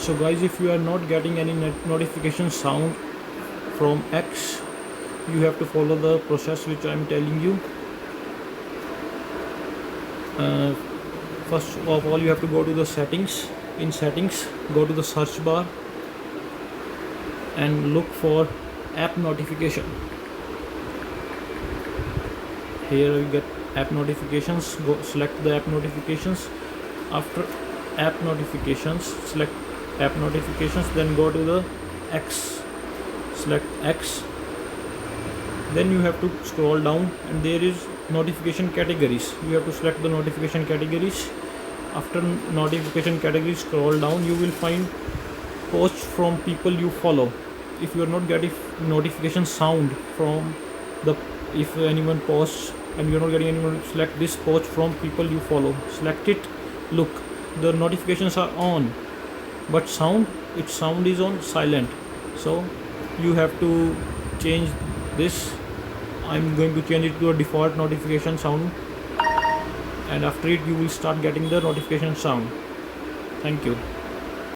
So guys, if you are not getting any notification sound from X, you have to follow the process which I am telling you. First of all, you have to go to the settings. In settings, go to the search bar and look for app notification. Here you get app notifications. Go select the app notifications. After app notifications, select app notifications, then go to the X, select X. Then you have to scroll down and there is notification categories. You have to select the notification categories. After notification categories, scroll down, you will find posts from people you follow. If you are not getting notification sound from the, if anyone posts and you are not getting anyone, select this post from people you follow, select it. Look, the notifications are on, but its sound is on silent. So you have to change this. I'm going to change it to a default notification sound, and after it you will start getting the notification sound. Thank you.